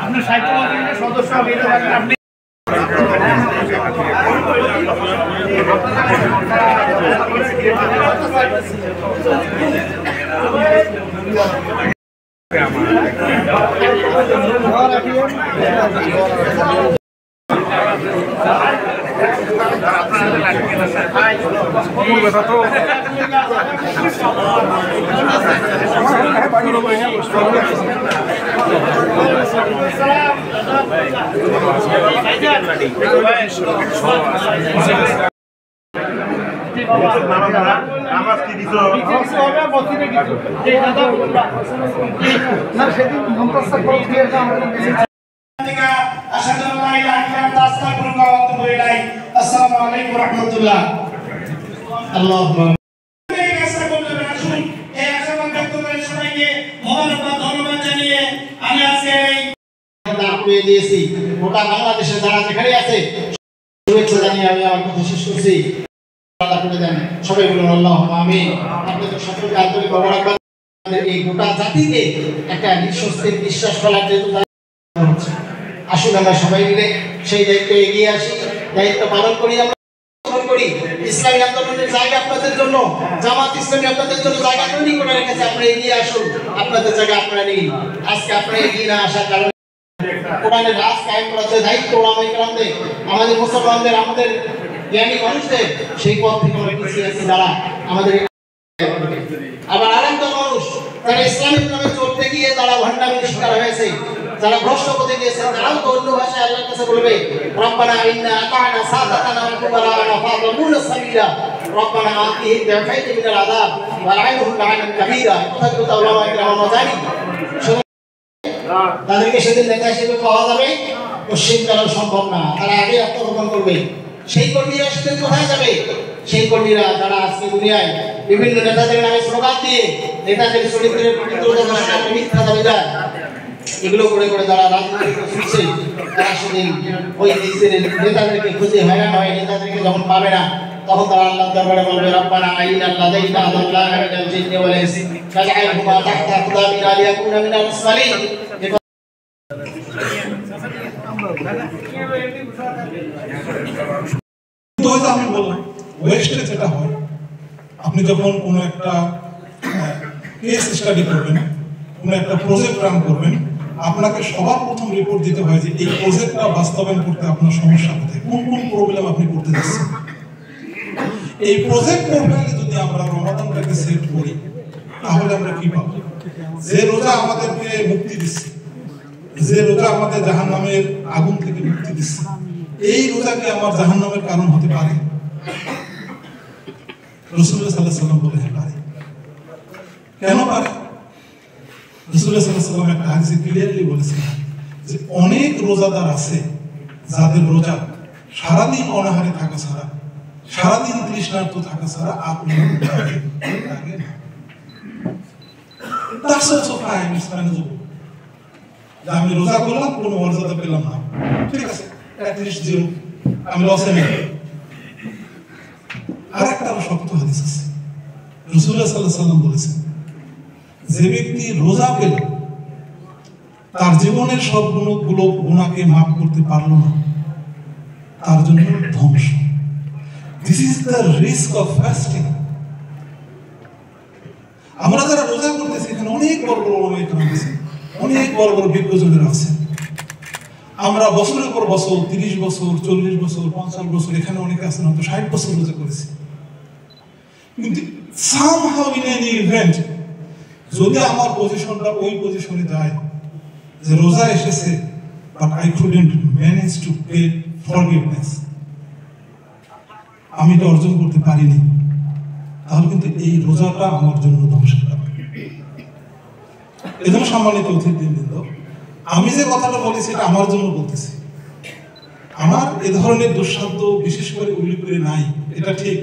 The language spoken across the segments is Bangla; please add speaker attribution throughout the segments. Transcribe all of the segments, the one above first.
Speaker 1: আপনার সাহিত্য সদস্য আপনি গোটা বাংলাদেশের যারা যেখানে আছে শুভেচ্ছা জানিয়ে আমি আমার কথা শেষ করছি। সবাই বলুন আল্লাহুম্মা আমিন। আপনাদের সকলকে আন্তরিক মোবারকবাদ। এই গোটা জাতিকে একটা নিঃস্বস্তির বিশ্বাস ফেলার যেহেতু আসুন আমরা সবাই মিলে সেই দায়িত্বে এগিয়ে আসি, দায়িত্ব পালন করি। আমরা করি ইসলামী আন্দোলনের জায়গা আপনাদের জন্য, জামাত ইসলামী আপনাদের জন্য জায়গা তৈরি করে রেখেছে। আপনারা এগিয়ে আসুন, আপনাদের জায়গা আপনারা নিন। আজকে আপনারা এগিয়ে না আসার কারণে কোরআনের রাজ কায়েম করার যে দায়িত্ব ওলামায়ে কেরামদের, আমাদের মুসলমানদের, আমাদের জ্ঞানী মানুষদের, সেই পথ থেকে আমরা পিছিয়ে আছি। যারা আমাদের আবার আরেকটা মানুষ যারা ইসলামিক নামে চলতে গিয়ে তারা ভণ্ডামির শিকার হয়েছে, যারা ভ্রষ্ট পথে গিয়েছে, তারাও তো অন্য ভাষায় আল্লাহর কাছে বলবে রব্বানা ইন্না আতা'না সাদাতানা ওয়া কুবারানা ফাদাল্লুনা সাবিলা রব্বানা আতিহিম বিআফাইতি মিনাল আযাব ওয়া লা'আনহুম লা'নান কাবীরা। কথা কথা ওলামায়ে কেরাম জানি তাদেরকে সেদিন নেতা হিসেবে পাওয়া যাবে পশ্চিমকালেও সম্ভব না। তারা আগে আত্মগোপন করবে। সেই কর্মীরা সেদিন কোথায় যাবে? সেই কর্মীরা যারা আজকে দুনিয়ায় বিভিন্ন নেতাদের নামে স্লোগান দিয়ে নেতাদের চরিত্রের মিথ্যা দাবিদার এগুলো করে করে যারা রাজনীতি ফিরছে, তারা সেদিন ওই নেতাদেরকে খুঁজে হয়রান হয়। নেতাদেরকে যখন পাবে না তখন তারা আল্লাহর দরবারে বলবে রব্বানা আইনা লাদাইনা আযাল্লাহা মিনাল জিন্নি ওয়াল ইনসি ফাজআলহুমা তাহতা আকদামিনা লিয়াকুনা মিনাল মুসলিমিন।
Speaker 2: আমি বললাম ওয়েস্টে যেটা হয়, আপনি যখন কোনো একটা কেস স্টাডি করবেন, কোনো একটা প্রজেক্ট রান করবেন, আপনাকে সবার প্রথম রিপোর্ট দিতে হয় যে এই প্রজেক্টটা বাস্তবায়ন করতে আপনার সমস্যা কোথায়, কোন কোন প্রবলেম আপনি করতে যাচ্ছেন। এই প্রজেক্ট প্রোফাইলে যদি আমরা রমাদানটাকে সেট করি তাহলে আমরা কি পাবো? যে রোজা আমাদেরকে মুক্তি দিচ্ছে, যে রোজা আমাদের জাহান্নামের আগুন থেকে মুক্তি দিচ্ছে, এই রোজা কি আমার জাহান্নামের কারণ হতে পারে? রাসূলুল্লাহ সাল্লাল্লাহু আলাইহি ওয়াসাল্লাম বলেন পারে। কেন পারে? রাসূলুল্লাহ সাল্লাল্লাহু আলাইহি ওয়াসাল্লাম একটা হাদিসে ক্লিয়ারলি বলেছেন যে অনেক রোজাদার আছে যাদের রোজা সারাদিন অনাহারে থাকা ছাড়া, সারাদিন তৃষ্ণার্ত থাকা ছাড়া আপনি আমি রোজা করলাম, কোনো মর্যাদা পেলাম না, ঠিক আছে, আমি লসে নেই। আর একটা শক্ত হাদিস আছে, রাসূলুল্লাহ সাল্লাল্লাহু আলাইহি ওয়াসাল্লাম বলেছেন যে ব্যক্তি রোজা পেল তার জীবনের সব গুনাহকে মাফ করতে পারলো না, তার জন্য ধ্বংস। This is the risk of fasting. আমরা যারা রোজা করতেছি এখানে অনেক বড় বড় ওলামায়ে কেরাম আছে, অনেক বড় বড় বিজ্ঞজনের আছে। আমরা বছরের পর বছর 30 বছর 40 বছর 50 বছর, এখানে অনেকে আছেন হয়তো 60 বছর রোজা করেছি, কিন্তু somehow in any event যদি আমার পজিশনটা ওই পজিশনে যায় যে রোজা এসেছে but I couldn't manage to pay forgiveness, আমি এটা অর্জন করতে পারিনি, তাহলে কিন্তু এই রোজাটা আমার জন্য ধ্বংসের কারণ। এজন্য সম্মানিত অতিথিবৃন্দ, আমি যে কথাটা বলেছি এটা আমার জন্য বলতেছি। আমার এ ধরনের দুঃসাধ্য বিশেষ করে উল্লিপুরে নাই, এটা ঠিক।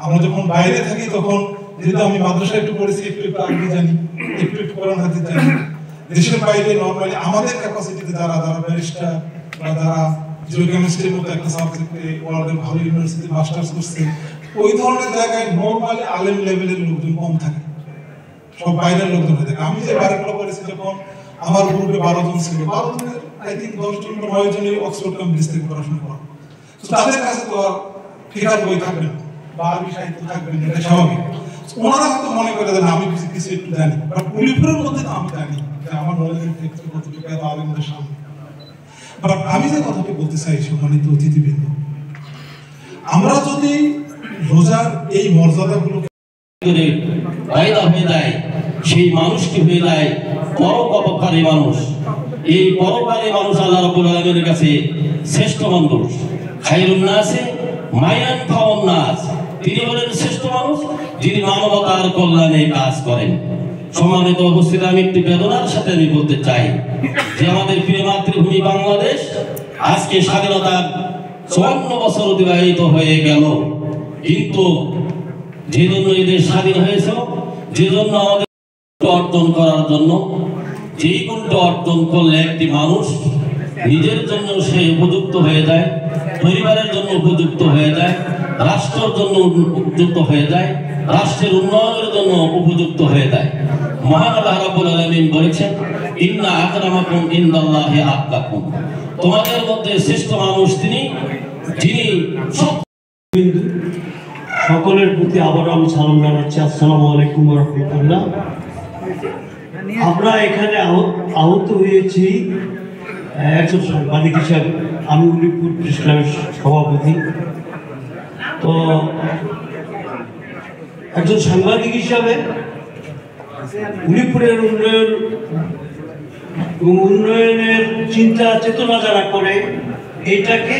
Speaker 2: আমরা যখন বাইরে থাকি তখন যেহেতু আমি মাদ্রাসায় একটু পড়েছি, একটু আরবি জানি, একটু কোরআন হাদিস জানি। দেশের বাইরে নর্মালি আমাদের ক্যাপাসিটিতে যারা ব্যারিস্টার বা যারা জিওকেমিস্ট্রির মতো একটা সাবজেক্টে ওয়ার্ল্ডের ভালো ইউনিভার্সিটি মাস্টার্স করছে, ওই ধরনের জায়গায় নর্মালি আলেম লেভেলের লোকজন কম থাকে, সব বাইরের লোকজন হয়ে থাকে। আমি যে বারেগুলো করেছি যখন আমার গ্রুপে 12 জন ছিল, 12 জনের আই থিঙ্ক 10 জন বা 9 জনই অক্সফোর্ড কেমব্রিজ থেকে পড়াশোনা করে। তো তাদের কাছে তো আর ফিকার বই থাকবে না বা আরবি সাহিত্য থাকবে না, এটা স্বাভাবিক। ওনারা হয়তো মনে করে যে আমি কিছু একটু জানি, বাট উলিপুরের মধ্যে তো আমি জানি যে আমার নলেজের ক্ষেত্রে কতটুকু এত আলেমদের সামনে। বাট আমি যে কথাটি বলতে চাই সম্মানিত অতিথিবৃন্দ, আমরা যদি রোজার এই মর্যাদাগুলো
Speaker 3: পয়দা হয়ে যায়, সেই মানুষটি হয়ে যায় পরোপকারী মানুষ। এই পরোপকারী মানুষ আল্লাহ রাব্বুল আলামিনের কাছে শ্রেষ্ঠ মানুষ। খায়রুন নাসি মায়ান ফাওয়ান নাস, তিনি বলেন শ্রেষ্ঠ মানুষ যিনি মানবতার কল্যাণে কাজ করেন। সম্মানিত উপস্থিতি, আমি একটি বেদনার সাথে আমি বলতে চাই যে আমাদের প্রিয় মাতৃভূমি বাংলাদেশ আজকে স্বাধীনতার 54 বছর অতিবাহিত হয়ে গেল, কিন্তু যে জন্য এই দেশ স্বাধীন হয়েছে, যে জন্য আমাদের অর্জন করার জন্য, যেই গুণটা অর্জন করলে একটি মানুষ নিজের জন্য সে উপযুক্ত হয়ে যায়, পরিবারের জন্য উপযুক্ত হয়ে যায়, রাষ্ট্রের জন্য উপযুক্ত হয়ে যায়, রাষ্ট্রের উন্নয়নের জন্য উপযুক্ত হয়ে যায়। মহান আল্লাহ রাব্বুল আলামিন বলেছেন, ইন্না আকরামাকুম ইনদাল্লাহি আতকাকুম, তোমাদের মধ্যে শ্রেষ্ঠ মানুষ তিনি যিনি সব।
Speaker 4: সকলের প্রতি আবার আমি সালাম জানাচ্ছি, আসসালামু আলাইকুম ওয়া রাহমাতুল্লাহ। আমরা এখানে আহত হয়েছি একজন সাংবাদিক হিসাবে, আমি উলিপুর প্রেস ক্লাবের সভাপতি। তো একজন সাংবাদিক হিসাবে উলিপুরের উন্নয়নের চিন্তা চেতনা যারা করে, এটাকে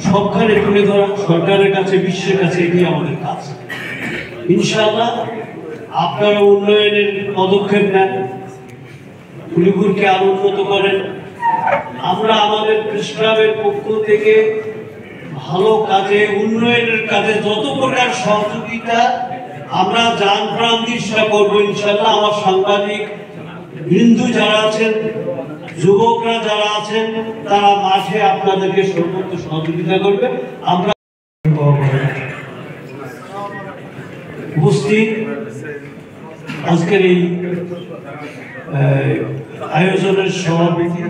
Speaker 4: সবখানে তুলে ধরা সরকারের কাছে, বিশ্বের কাছে, এটি আমাদের কাজ। ইনশাআল্লাহ আপনারা উন্নয়নের পদক্ষেপ নেন, উলিপুরকে আরো উন্নত করেন। আমরা আমাদের প্রেস ক্লাবের পক্ষ থেকে ভালো কাজে, উন্নয়নের কাজে যত প্রকার সহযোগিতা আমরা জান প্রাণ দিয়ে সেটা করবো ইনশাআল্লাহ। আমার সাংবাদিক বৃন্দু যারা আছেন, যুবকরা যারা আছেন, তারা মাঠে আপনাদেরকে সর্বোচ্চ সহযোগিতা করবে। আমরা উপস্থিত আজকের এই আয়োজনের সভাপতি